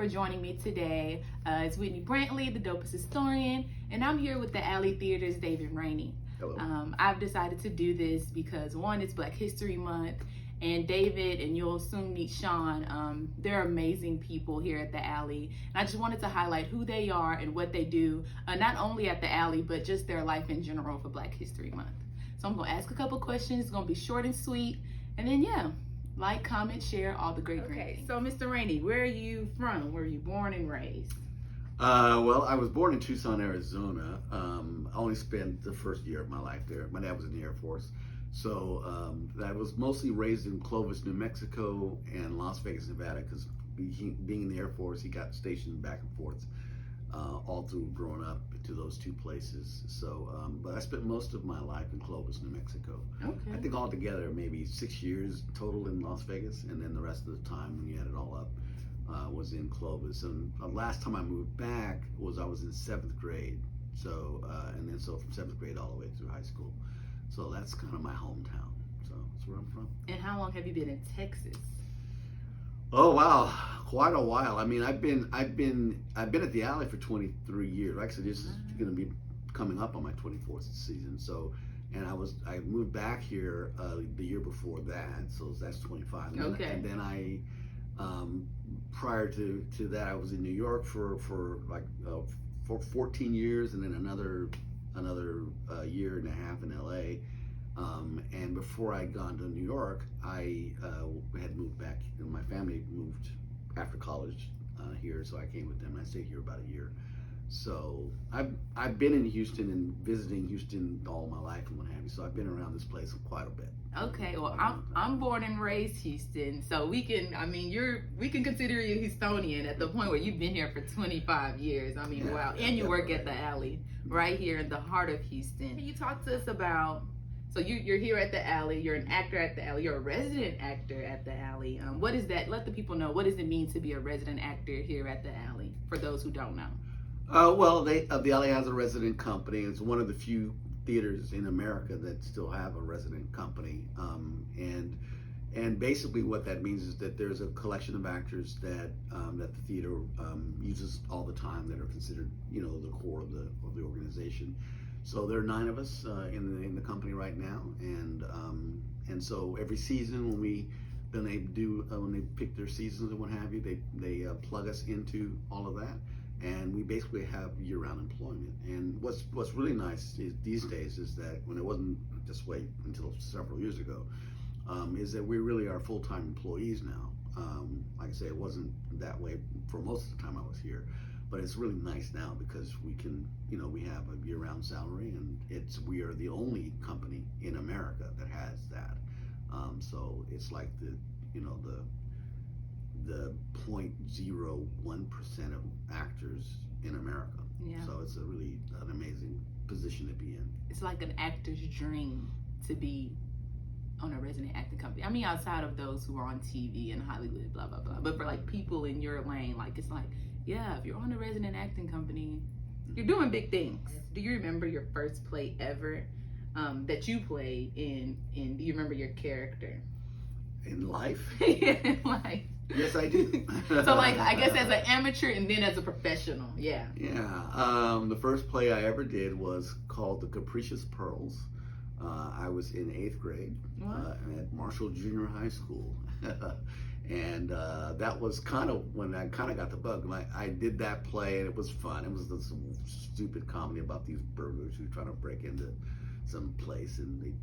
for joining me today. It's Whitney Brantley, the dopest historian, and I'm here with the Alley Theater's David Rainey. Hello. I've decided to do this because one, it's Black History Month, and David, and you'll soon meet Sean, they're amazing people here at the Alley. And I just wanted to highlight who they are and what they do, not only at the Alley, but just their life in general for Black History Month. So I'm gonna ask a couple questions. It's gonna be short and sweet, and then like, comment, share, all the great things. So Mr. Rainey, where are you from? Where were you born and raised? Well, I was born in Tucson, Arizona. I only spent the first year of my life there. My dad was in the Air Force. So I was mostly raised in Clovis, New Mexico, and Las Vegas, Nevada, because being in the Air Force, he got stationed back and forth all through growing up to those two places. So, but I spent most of my life in Clovis, New Mexico. Okay. I think altogether maybe 6 years total in Las Vegas, and then the rest of the time when you add it all up was in Clovis. And the last time I moved back was I was in 7th grade. So, and then so from 7th grade all the way through high school. So that's kind of my hometown. So that's where I'm from. And how long have you been in Texas? Oh wow, quite a while. I mean, I've been at the Alley for 23 years. Like I said, this is going to be coming up on my 24th season. So, and I moved back here the year before that. So that's 25. Okay. And then I, prior to that, I was in New York for 14 years, and then another year and a half in LA. And before I'd gone to New York, I had moved back, and my family moved after college here, so I came with them. I stayed here about a year. So I've been in Houston and visiting Houston all my life and what have you. So I've been around this place quite a bit. Okay, well, I'm born and raised Houston, so we can consider you a Houstonian at the point where you've been here for 25 years. I mean, wow, and you work at the Alley right here in the heart of Houston. Can you talk to us about? So you're here at the Alley. You're an actor at the Alley. You're a resident actor at the Alley. What is that? Let the people know. What does it mean to be a resident actor here at the Alley? For those who don't know. Well, the Alley has a resident company. It's one of the few theaters in America that still have a resident company. And basically what that means is that there's a collection of actors that the theater uses all the time that are considered, the core of the organization. So there are 9 of us in the company right now, and so every season when they pick their seasons and what have you, they plug us into all of that, and we basically have year-round employment. And what's really nice these days is that when it wasn't this way until several years ago, is that we really are full-time employees now. Like I say, it wasn't that way for most of the time I was here. But it's really nice now because we can, we have a year-round salary, and we are the only company in America that has that. So it's like the 0.01% of actors in America. Yeah. So it's an amazing position to be in. It's like an actor's dream to be on a resident acting company. I mean, outside of those who are on TV and Hollywood, blah, blah, blah. But for like people in your lane, like it's like, yeah, if you're on a resident acting company, you're doing big things. Do you remember your first play ever that you played in? Do you remember your character? In life? In life. Yes, I do. So like, I guess as an amateur and then as a professional, yeah. Yeah, the first play I ever did was called The Capricious Pearls. I was in 8th grade at Marshall Junior High School. And that was kind of when I kind of got the bug. I did that play, and it was fun. It was this stupid comedy about these burglars who try to break into some place, and they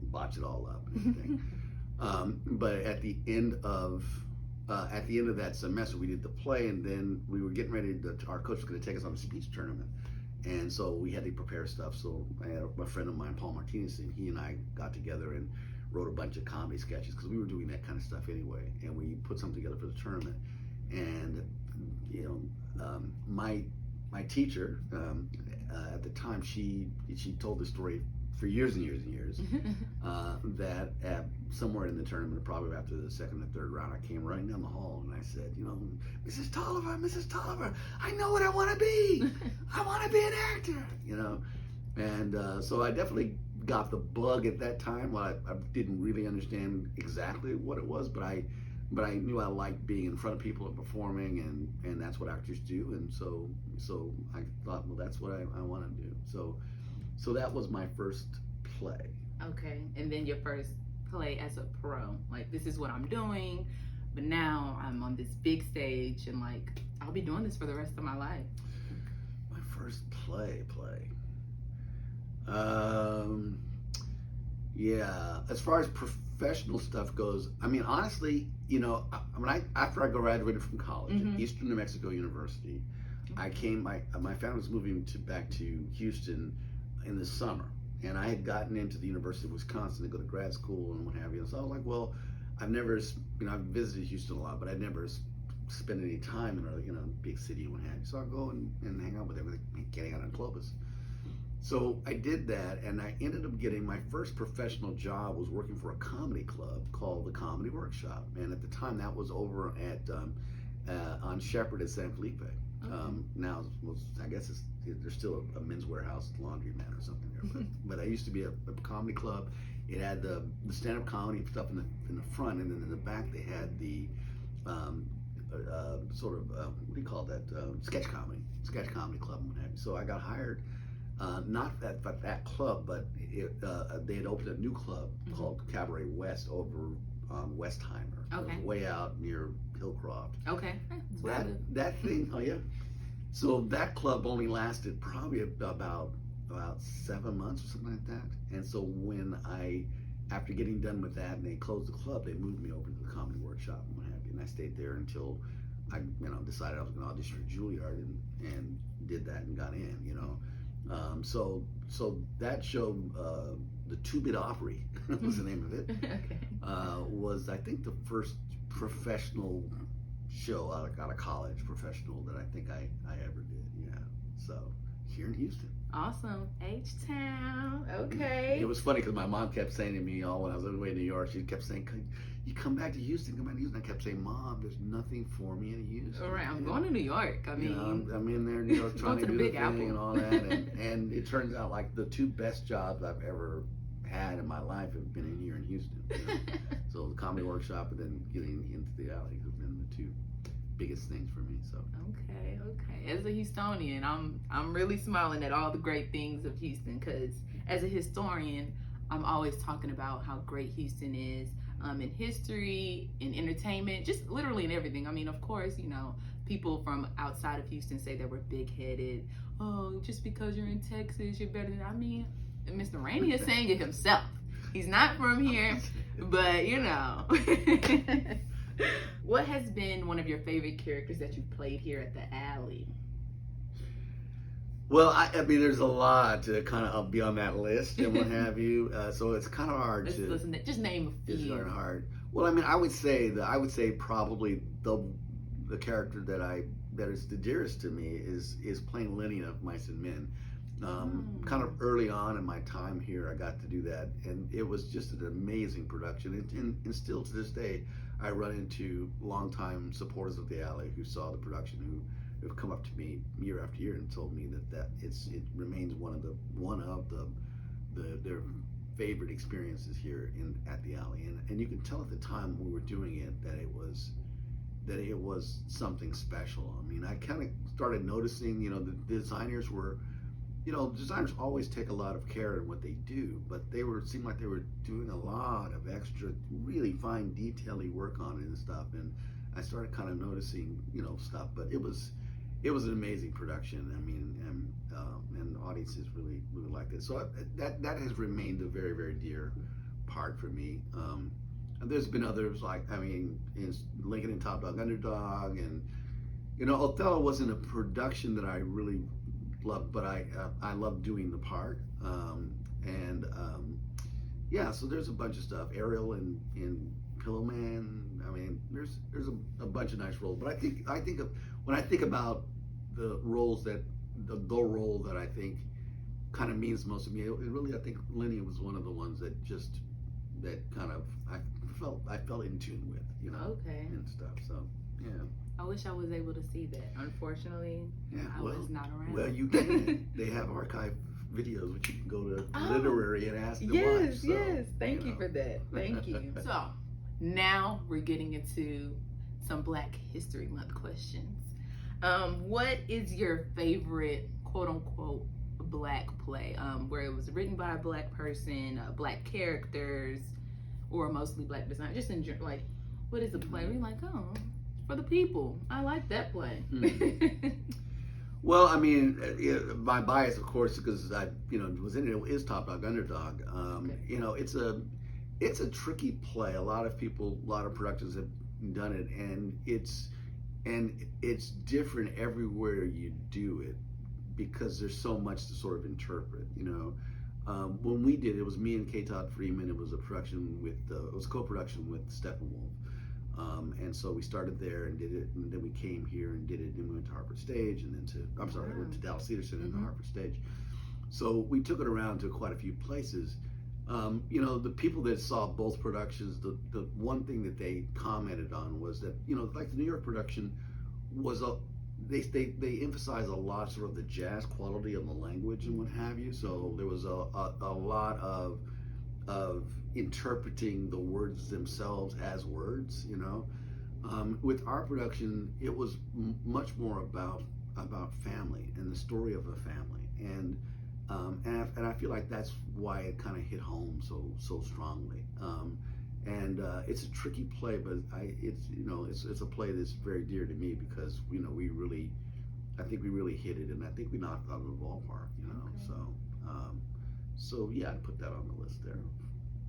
botch it all up and everything. But at the end of that semester, we did the play, and then we were getting ready. Our coach was going to take us on a speech tournament, and so we had to prepare stuff. So I had a friend of mine, Paul Martinez, and he and I got together and wrote a bunch of comedy sketches because we were doing that kind of stuff anyway, and we put something together for the tournament. And my teacher at the time, she told the story for years and years and years that somewhere in the tournament, probably after the 2nd or 3rd round, I came running down the hall and I said, Mrs. Tolliver, I know what I want to be. I want to be an actor, And so I definitely got the bug at that time. Well, I didn't really understand exactly what it was, but but I knew I liked being in front of people and performing, and that's what actors do. And so I thought, well, that's what I want to do. So that was my first play. Okay, and then your first play as a pro. Like, this is what I'm doing, but now I'm on this big stage, and like, I'll be doing this for the rest of my life. My first play. Yeah, as far as professional stuff goes, I mean, honestly, you know, after I graduated from college at Eastern New Mexico University, I came. My family was moving back to Houston in the summer, and I had gotten into the University of Wisconsin to go to grad school and what have you. So I was like, well, I've never, you know, I've visited Houston a lot, but I'd never spent any time in a, you know, big city and what have you. So I'll go and hang out with everything, getting out on Clovis. So I did that, and I ended up getting my first professional job was working for a comedy club called the Comedy Workshop, and at the time that was over at on Shepherd at San Felipe. Now, I guess there's still a Men's Warehouse laundromat or something there, but I used to be a comedy club. It had the stand-up comedy stuff in the front, and then in the back they had the sort of what do you call that, sketch comedy club and what have you. So I got hired. Not at that club, but they had opened a new club called Cabaret West over on Westheimer. Okay. It was way out near Hillcroft. Okay. That thing, oh yeah. So that club only lasted probably about 7 months or something like that. And so when after getting done with that and they closed the club, they moved me over to the Comedy Workshop and what have you. And I stayed there until I, you know, decided I was going to audition for Juilliard and did that and got in, you know. So that show, the Two-Bit Opry was the name of it. Okay. Was I think the first professional show out of college, professional, that I think I ever did. Yeah. So here in Houston. Awesome. H-Town. Okay. It was funny because my mom kept saying to me all when I was away in New York, she kept saying, you come back to Houston, come back to Houston. I kept saying, Mom, there's nothing for me in Houston. All right, I'm going to New York. I mean, you know, I'm in there, New York, trying to do the thing Apple. and all that. And it turns out like the two best jobs I've ever had in my life have been in here in Houston. You know? So the Comedy Workshop and then getting into the alley have been the two biggest things for me. So okay. As a Houstonian, I'm really smiling at all the great things of Houston, because as a historian, I'm always talking about how great Houston is in history, in entertainment, just literally in everything. I mean, of course, you know, people from outside of Houston say that we're big-headed. Oh, just because you're in Texas, you're better than. I mean, Mr. Rainey is saying it himself. He's not from here, but you know. What has been one of your favorite characters that you've played here at the Alley? Well, I mean, there's a lot to kind of be on that list and what have you. So it's kind of hard to listen. Just name a few. It's hard. Well, I mean, I would say probably the character that is the dearest to me is playing Lenny of Mice and Men. Kind of early on in my time here, I got to do that, and it was just an amazing production. And still to this day, I run into longtime supporters of the Alley who saw the production, who have come up to me year after year and told me that it remains one of their favorite experiences here at the Alley. And you can tell at the time we were doing it that it was something special. I mean, I kind of started noticing, you know, the designers were. You know, designers always take a lot of care in what they do, but seemed like they were doing a lot of extra, really fine, detail-y work on it and stuff. And I started kind of noticing, you know, stuff. But it was an amazing production. I mean, and audiences really liked it. So that has remained a very, very dear part for me. And there's been others like, I mean, in Lincoln and Top Dog Underdog, and you know, Othello wasn't a production that I really loved, but I loved doing the part, yeah. So there's a bunch of stuff. Ariel in Pillowman. I mean, there's a bunch of nice roles. But I think when I think about the roles the role that I think kind of means most to me, I think Lenny was one of the ones that kind of I felt in tune with, you know, okay, and stuff. So yeah. I wish I was able to see that. Unfortunately, I was not around. Well, you can. They have archive videos which you can go to Literary and ask to watch. Yes. Thank you for that. Thank you. So, Now we're getting into some Black History Month questions. What is your favorite quote unquote Black play, where it was written by a Black person, Black characters, or mostly Black design? Just in like, what is the play? We're like, oh, for the people. I like that play. Well, I mean, my bias, of course, because I, was in it, is Top Dog Underdog. Okay. It's a tricky play. A lot of productions have done it, and it's different everywhere you do it because there's so much to sort of interpret. When we did it was me and K. Todd Freeman. It was a production it was a co-production with Steppenwolf. And so we started there and did it, and then we came here and did it, and we went to Harvard Stage, and then I went to Dallas Theater Center and to Harvard Stage. So we took it around to quite a few places. The people that saw both productions, the one thing that they commented on was that, like the New York production was they emphasize a lot sort of the jazz quality of the language and what have you. So there was a lot of interpreting the words themselves as words. With our production, it was much more about family and the story of a family, and I feel like that's why it kind of hit home so strongly. It's a tricky play, but it's a play that's very dear to me because I think we really hit it, and I think we knocked it out of the ballpark. Okay. So yeah, I'd put that on the list there.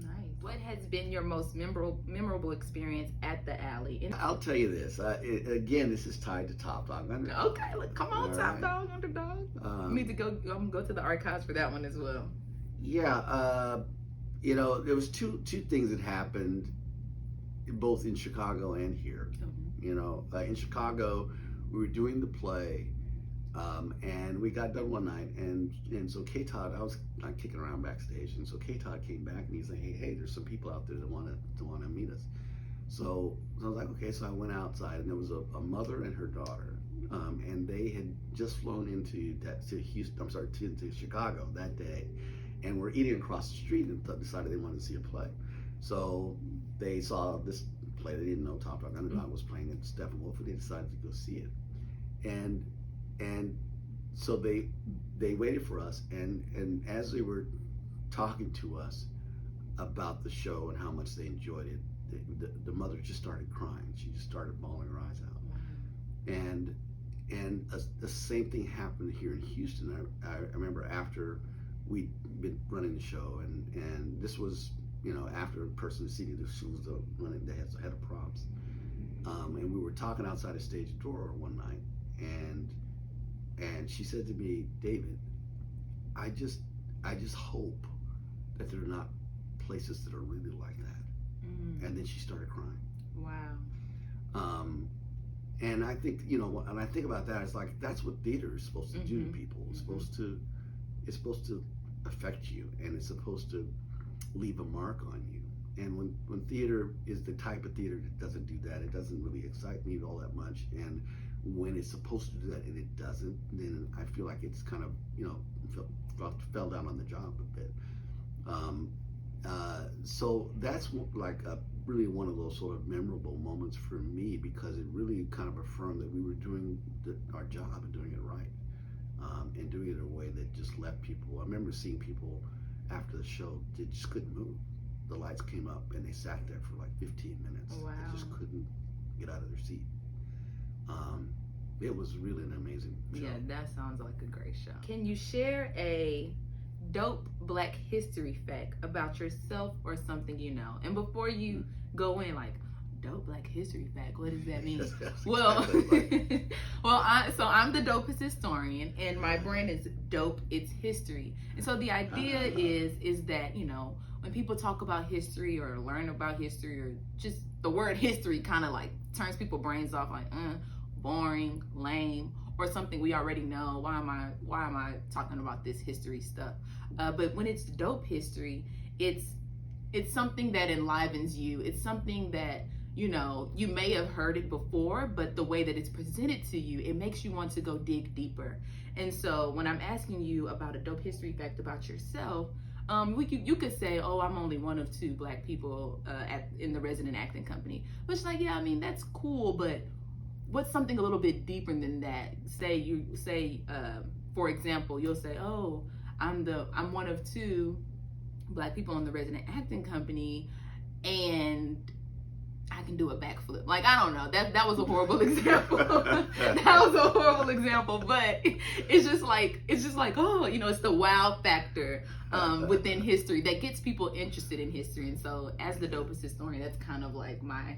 Nice. What has been your most memorable experience at the Alley? I'll tell you this. Again, this is tied to Top Dog Underdog. Okay, come on, Top Dog Underdog. You need to go to the archives for that one as well. Yeah. There was two things that happened, both in Chicago and here. Mm-hmm. In Chicago, we were doing the play. And we got done one night, and so K. Todd, I was like kicking around backstage, and so K. Todd came back and he's like, hey, there's some people out there that want to meet us. So I was like, okay. So I went outside, and there was a mother and her daughter, and they had just flown into Chicago that day, and were eating across the street and decided they wanted to see a play. So they saw this play. They didn't know Top Dog Underdog was playing at Steppenwolf, and they decided to go see it. And so they waited for us, and as they were talking to us about the show and how much they enjoyed it, the mother just started crying. She just started bawling her eyes out. And the same thing happened here in Houston. I remember after we'd been running the show, and this was after a person seated, she was running the head of props, and we were talking outside a stage door one night, and she said to me, David, I just hope that there are not places that are really like that. And then she started crying. Wow. And I think, and I think about that, it's like, that's what theater is supposed to do to people. It's supposed to affect you, and it's supposed to leave a mark on you. And when theater is the type of theater that doesn't do that, it doesn't really excite me all that much. And when it's supposed to do that and it doesn't, then I feel like it's kind of, fell down on the job a bit. So that's like really one of those sort of memorable moments for me, because it really kind of affirmed that we were doing our job and doing it right, and doing it in a way that just left people. I remember seeing people after the show, they just couldn't move. The lights came up and they sat there for like 15 minutes. Wow. They just couldn't get out of their seat. It was really an amazing show. Yeah, that sounds like a great show. Can you share a dope Black history fact about yourself or something you know? And before you go in, like, dope Black history fact, what does that mean? Well, so I'm the dopest historian, and my brand is Dope It's History. And so the idea is that, when people talk about history or learn about history, or just the word history kind of like turns people's brains off, like boring, lame, or something we already know. Why am I talking about this history stuff? But when it's dope history, it's something that enlivens you. It's something that you may have heard it before, but the way that it's presented to you, it makes you want to go dig deeper. And so when I'm asking you about a dope history fact about yourself, You could say, oh, I'm only one of two black people in the resident acting company. But it's like, yeah, I mean, that's cool, but what's something a little bit deeper than that? For example, you'll say, oh, I'm one of two black people in the resident acting company, and I can do a backflip. Like, I don't know. That was a horrible example. That was a horrible example. But it's just like, oh, it's the wow factor within history that gets people interested in history. And so, as the dopest historian, that's kind of like my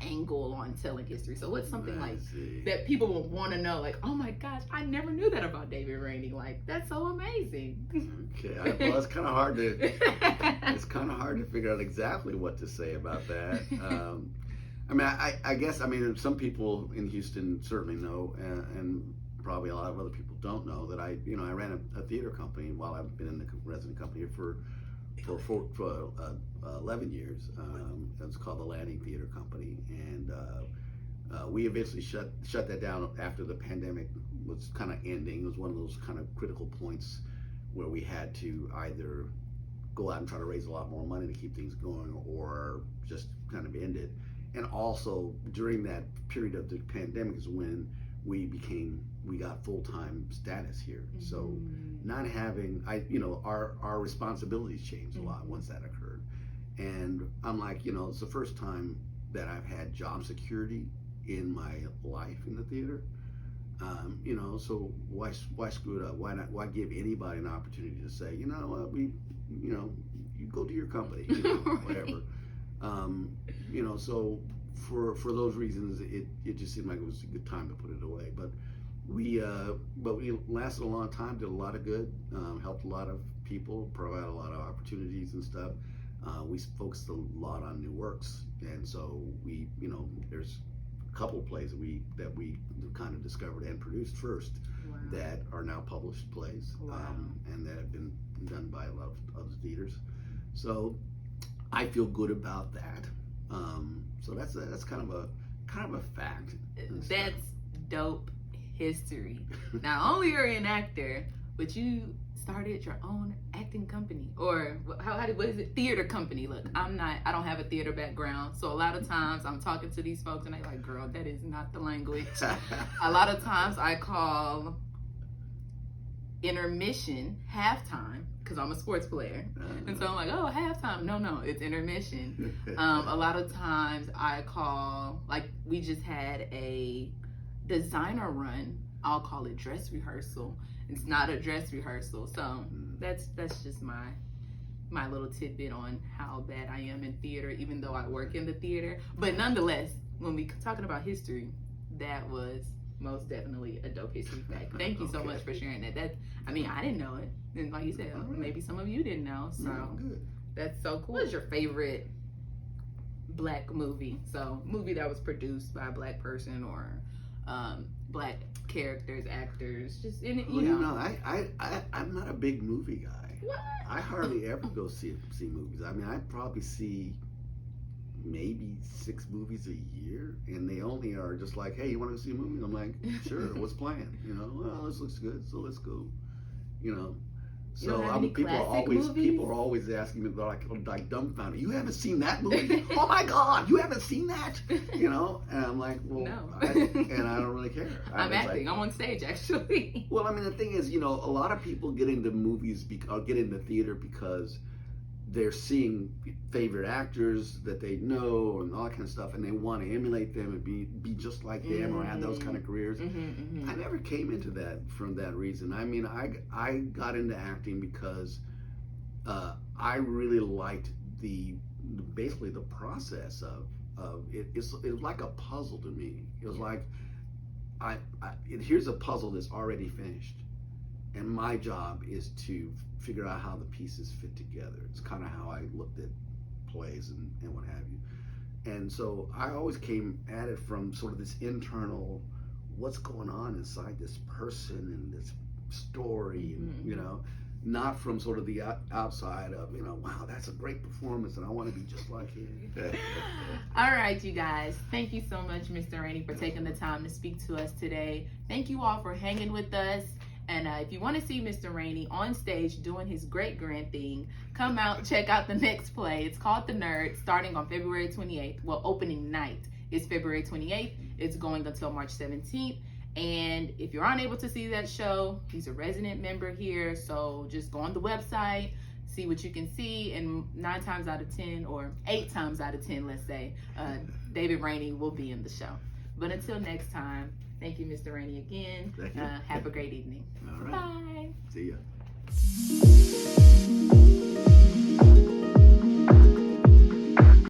angle on telling history. So what's something like that people will want to know? Like, oh my gosh, I never knew that about David Rainey. Like, that's so amazing. Okay, well, it's kind of hard to figure out exactly what to say about that. I mean, I guess, some people in Houston certainly know, and probably a lot of other people don't know that I ran a theater company while I've been in the resident company for 11 years. It was called the Landing Theater Company, and we eventually shut that down after the pandemic was kind of ending. It was one of those kind of critical points where we had to either go out and try to raise a lot more money to keep things going, or just kind of end it. And also during that period of the pandemic is when we got full-time status here. So not having, our responsibilities changed a lot once that occurred. And I'm like, it's the first time that I've had job security in my life in the theater. So why screw it up? Why give anybody an opportunity to say, you go to your company, whatever. So for those reasons, it just seemed like it was a good time to put it away. But we lasted a long time, did a lot of good, helped a lot of people, provided a lot of opportunities and stuff. We focused a lot on new works, and so we, there's a couple of plays that we kind of discovered and produced first. Wow. That are now published plays. Wow. And that have been done by a lot of other theaters. So I feel good about that. So that's kind of a fact. That's dope history. Not only are you an actor, but you started your own acting company, or what is it? Theater company. Look, I don't have a theater background, so a lot of times I'm talking to these folks and they're like, girl, that is not the language. A lot of times I call intermission halftime, because I'm a sports player. And so I'm like, oh, halftime. No, it's intermission. A lot of times I call, like, we just had a designer run. I'll call it dress rehearsal. It's not a dress rehearsal. So that's just my little tidbit on how bad I am in theater, even though I work in the theater. But nonetheless, when we talking about history, that was most definitely a dope history fact. Thank you so much for sharing that. I didn't know it. And like you said, maybe some of you didn't know. So good. That's so cool. What is your favorite black movie? So movie that was produced by a black person, or black characters, actors, just in it, I'm not a big movie guy. What? I hardly ever go see movies. I probably see maybe 6 movies a year, and they only are just like, hey, you want to go see a movie? I'm like, sure, what's playing? Well, this looks good, so let's go. So people are always asking me, they're like dumbfounded. You haven't seen that movie? Oh my God, you haven't seen that? And I'm like, well, no. I don't really care. I'm acting. I'm on stage, actually. Well, the thing is, a lot of people get into movies or get into theater because they're seeing favorite actors that they know and all that kind of stuff, and they want to emulate them and be just like them or have those kind of careers. I never came into that from that reason. I got into acting because I really liked basically the process of it. It was like a puzzle to me. It was like here's a puzzle that's already finished, and my job is to figure out how the pieces fit together. It's kind of how I looked at plays and what have you. And so I always came at it from sort of this internal, what's going on inside this person and this story, and, not from sort of the outside of, wow, that's a great performance and I want to be just like him. All right, you guys. Thank you so much, Mr. Rainey, for taking the time to speak to us today. Thank you all for hanging with us. And if you want to see Mr. Rainey on stage doing his great grand thing, come out, check out the next play. It's called The Nerd, starting on February 28th. Well, opening night is February 28th. It's going until March 17th. And if you're unable to see that show, he's a resident member here. So just go on the website, see what you can see. And 9 times out of 10, or 8 times out of 10, let's say, David Rainey will be in the show. But until next time, thank you, Mr. Rainey, again. Thank you. Have a great evening. All right. Bye. See ya.